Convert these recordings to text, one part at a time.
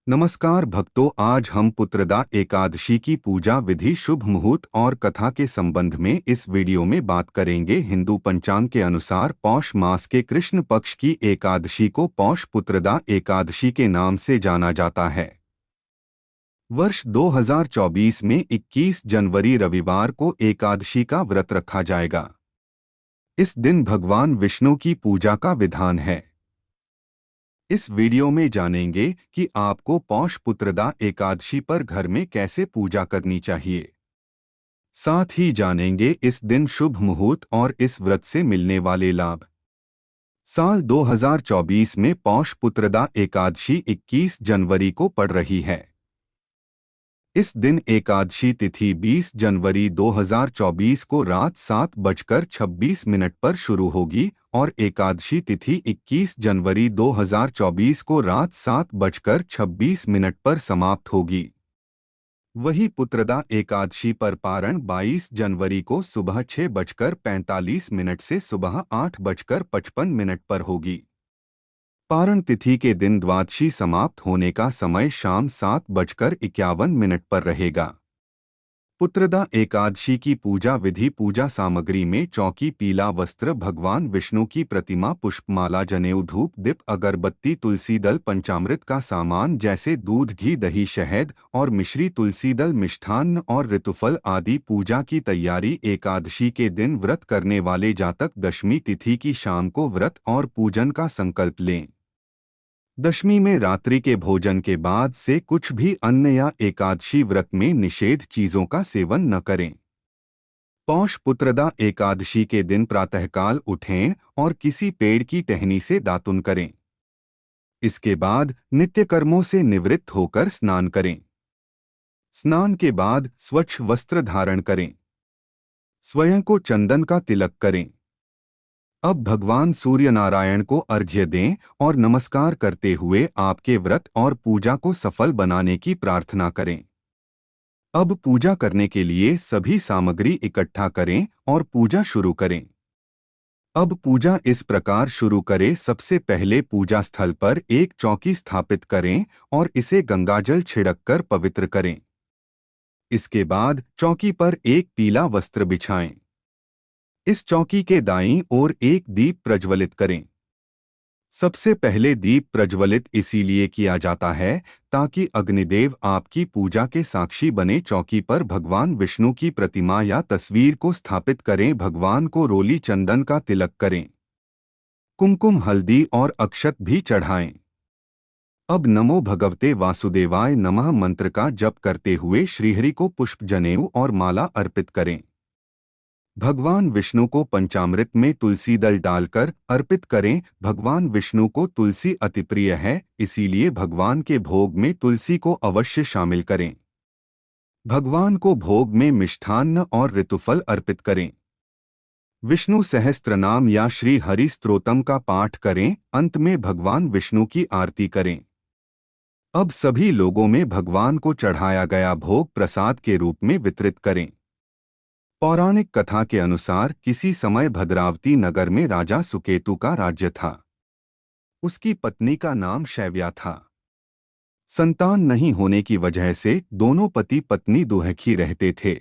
नमस्कार भक्तों, आज हम पुत्रदा एकादशी की पूजा विधि, शुभ मुहूर्त और कथा के संबंध में इस वीडियो में बात करेंगे। हिंदू पंचांग के अनुसार पौष मास के कृष्ण पक्ष की एकादशी को पौष पुत्रदा एकादशी के नाम से जाना जाता है। वर्ष 2024 में 21 जनवरी रविवार को एकादशी का व्रत रखा जाएगा। इस दिन भगवान विष्णु की पूजा का विधान है। इस वीडियो में जानेंगे कि आपको पौष पुत्रदा एकादशी पर घर में कैसे पूजा करनी चाहिए। साथ ही जानेंगे इस दिन शुभ मुहूर्त और इस व्रत से मिलने वाले लाभ। साल 2024 में पौष पुत्रदा एकादशी 21 जनवरी को पड़ रही है। इस दिन एकादशी तिथि 20 जनवरी 2024 को रात 7:26 पर शुरू होगी और एकादशी तिथि 21 जनवरी 2024 को रात 7:26 पर समाप्त होगी। वही पुत्रदा एकादशी पर पारण 22 जनवरी को सुबह 6:45 से सुबह 8:55 पर होगी। पारण तिथि के दिन द्वादशी समाप्त होने का समय शाम 7:51 पर रहेगा। पुत्रदा एकादशी की पूजा विधि। पूजा सामग्री में चौकी, पीला वस्त्र, भगवान विष्णु की प्रतिमा, पुष्पमाला, जनेऊ, धूप, दीप, अगरबत्ती, तुलसी दल, पंचामृत का सामान जैसे दूध, घी, दही, शहद और मिश्री, तुलसी दल, मिष्ठान्न और ऋतुफल आदि। पूजा की तैयारी। एकादशी के दिन व्रत करने वाले जातक दशमी तिथि की शाम को व्रत और पूजन का संकल्प लें। दशमी में रात्रि के भोजन के बाद से कुछ भी अन्न या एकादशी व्रत में निषेध चीजों का सेवन न करें। पौष पुत्रदा एकादशी के दिन प्रातःकाल उठें और किसी पेड़ की टहनी से दातुन करें। इसके बाद नित्य कर्मों से निवृत्त होकर स्नान करें। स्नान के बाद स्वच्छ वस्त्र धारण करें। स्वयं को चंदन का तिलक करें। अब भगवान सूर्य नारायण को अर्घ्य दें और नमस्कार करते हुए आपके व्रत और पूजा को सफल बनाने की प्रार्थना करें। अब पूजा करने के लिए सभी सामग्री इकट्ठा करें और पूजा शुरू करें। अब पूजा इस प्रकार शुरू करें। सबसे पहले पूजा स्थल पर एक चौकी स्थापित करें और इसे गंगाजल छिड़ककर पवित्र करें। इसके बाद चौकी पर एक पीला वस्त्र बिछाएं। इस चौकी के दाईं ओर एक दीप प्रज्वलित करें। सबसे पहले दीप प्रज्वलित इसीलिए किया जाता है ताकि अग्निदेव आपकी पूजा के साक्षी बने। चौकी पर भगवान विष्णु की प्रतिमा या तस्वीर को स्थापित करें। भगवान को रोली चंदन का तिलक करें। कुमकुम, हल्दी और अक्षत भी चढ़ाएं। अब नमो भगवते वासुदेवाय नमः मंत्र का जप करते हुए श्रीहरि को पुष्प, जनेऊ और माला अर्पित करें। भगवान विष्णु को पंचामृत में तुलसी दल डालकर अर्पित करें। भगवान विष्णु को तुलसी अति प्रिय है, इसीलिए भगवान के भोग में तुलसी को अवश्य शामिल करें। भगवान को भोग में मिष्ठान्न और ऋतुफल अर्पित करें। विष्णु सहस्त्रनाम या श्री हरि स्तोत्रम का पाठ करें। अंत में भगवान विष्णु की आरती करें। अब सभी लोगों में भगवान को चढ़ाया गया भोग प्रसाद के रूप में वितरित करें। पौराणिक कथा के अनुसार किसी समय भद्रावती नगर में राजा सुकेतु का राज्य था। उसकी पत्नी का नाम शैव्या था। संतान नहीं होने की वजह से दोनों पति पत्नी दुखी रहते थे।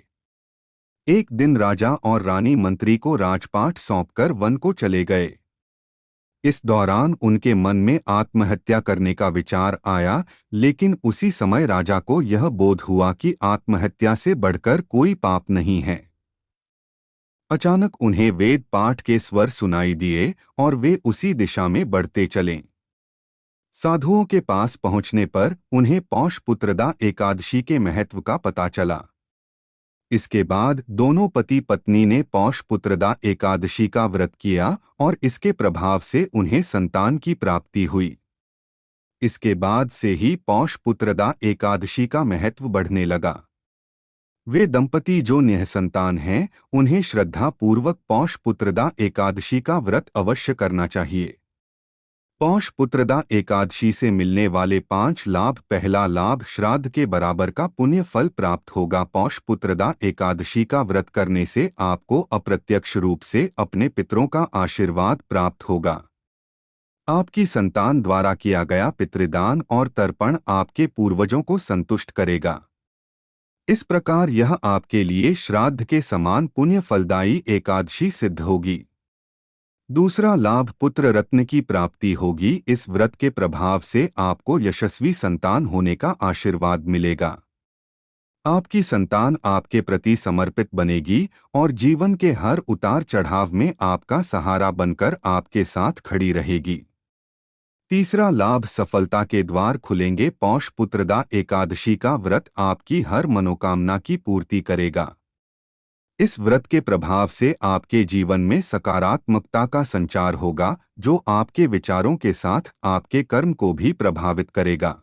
एक दिन राजा और रानी मंत्री को राजपाट सौंपकर वन को चले गए। इस दौरान उनके मन में आत्महत्या करने का विचार आया, लेकिन उसी समय राजा को यह बोध हुआ कि आत्महत्या से बढ़कर कोई पाप नहीं है। अचानक उन्हें वेद पाठ के स्वर सुनाई दिए और वे उसी दिशा में बढ़ते चले। साधुओं के पास पहुंचने पर उन्हें पौष पुत्रदा एकादशी के महत्व का पता चला। इसके बाद दोनों पति पत्नी ने पौष पुत्रदा एकादशी का व्रत किया और इसके प्रभाव से उन्हें संतान की प्राप्ति हुई। इसके बाद से ही पौष पुत्रदा एकादशी का महत्व बढ़ने लगा। वे दंपति जो निःसंतान हैं, उन्हें श्रद्धा पूर्वक पौष पुत्रदा एकादशी का व्रत अवश्य करना चाहिए। पौष पुत्रदा एकादशी से मिलने वाले 5 लाभ। पहला लाभ, श्राद्ध के बराबर का पुण्य फल प्राप्त होगा। पौष पुत्रदा एकादशी का व्रत करने से आपको अप्रत्यक्ष रूप से अपने पितरों का आशीर्वाद प्राप्त होगा। आपकी संतान द्वारा किया गया पितृदान और तर्पण आपके पूर्वजों को संतुष्ट करेगा। इस प्रकार यह आपके लिए श्राद्ध के समान पुण्य फलदायी एकादशी सिद्ध होगी। दूसरा लाभ पुत्र रत्न की प्राप्ति होगी। इस व्रत के प्रभाव से आपको यशस्वी संतान होने का आशीर्वाद मिलेगा। आपकी संतान आपके प्रति समर्पित बनेगी और जीवन के हर उतार चढ़ाव में आपका सहारा बनकर आपके साथ खड़ी रहेगी। तीसरा लाभ सफलता के द्वार खुलेंगे। पौष पुत्रदा एकादशी का व्रत आपकी हर मनोकामना की पूर्ति करेगा। इस व्रत के प्रभाव से आपके जीवन में सकारात्मकता का संचार होगा, जो आपके विचारों के साथ आपके कर्म को भी प्रभावित करेगा।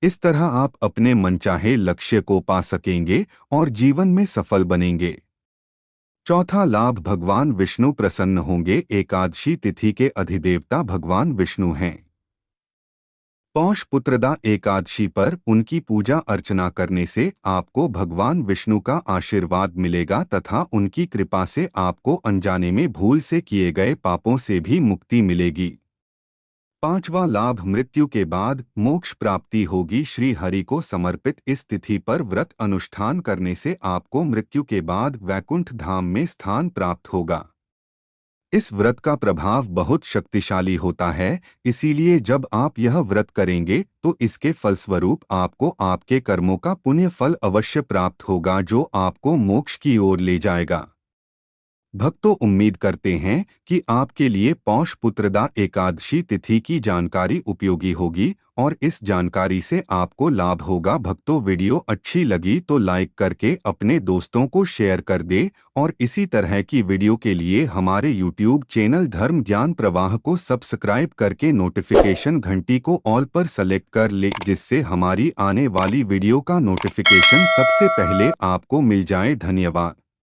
इस तरह आप अपने मनचाहे लक्ष्य को पा सकेंगे और जीवन में सफल बनेंगे। चौथा लाभ भगवान विष्णु प्रसन्न होंगे। एकादशी तिथि के अधिदेवता भगवान विष्णु हैं। पौष पुत्रदा एकादशी पर उनकी पूजा अर्चना करने से आपको भगवान विष्णु का आशीर्वाद मिलेगा तथा उनकी कृपा से आपको अनजाने में भूल से किए गए पापों से भी मुक्ति मिलेगी। पांचवा लाभ मृत्यु के बाद मोक्ष प्राप्ति होगी। श्री हरि को समर्पित इस तिथि पर व्रत अनुष्ठान करने से आपको मृत्यु के बाद वैकुंठ धाम में स्थान प्राप्त होगा। इस व्रत का प्रभाव बहुत शक्तिशाली होता है, इसीलिए जब आप यह व्रत करेंगे तो इसके फलस्वरूप आपको आपके कर्मों का पुण्य फल अवश्य प्राप्त होगा, जो आपको मोक्ष की ओर ले जाएगा। भक्तों, उम्मीद करते हैं कि आपके लिए पौष पुत्रदा एकादशी तिथि की जानकारी उपयोगी होगी और इस जानकारी से आपको लाभ होगा। भक्तों, वीडियो अच्छी लगी तो लाइक करके अपने दोस्तों को शेयर कर दे और इसी तरह की वीडियो के लिए हमारे YouTube चैनल धर्म ज्ञान प्रवाह को सब्सक्राइब करके नोटिफिकेशन घंटी को ऑल पर सेलेक्ट कर ले, जिससे हमारी आने वाली वीडियो का नोटिफिकेशन सबसे पहले आपको मिल जाए। धन्यवाद।